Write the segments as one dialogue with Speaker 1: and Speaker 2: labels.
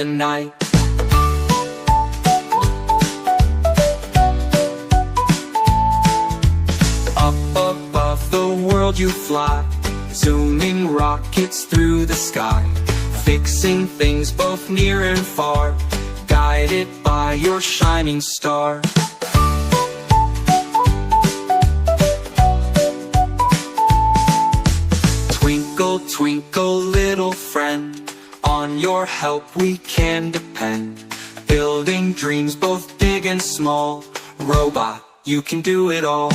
Speaker 1: the night. Up above the world you fly, zooming rockets through the sky, fixing things both near and far, guided by your shining star. Twinkle, twinkle, little friend, on your help we can depend. Building dreams both big and small, robot, you can do it all.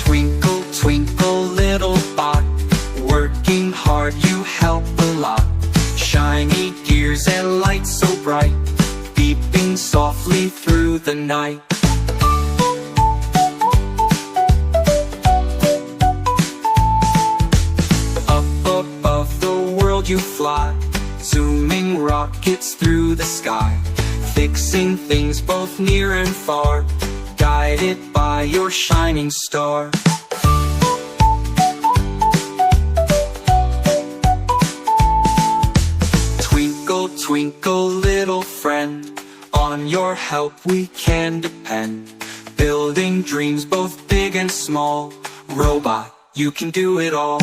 Speaker 1: Twinkle, twinkle, little bot, working hard you help a lot. Shiny gears and lights so bright, beeping softly through the night. Up above the world you fly, zooming rockets through the sky, fixing things both near and far, guided by your shining star. Twinkle, twinkle, little friend, on your help we can depend. Building dreams both big and small, robot, you can do it all.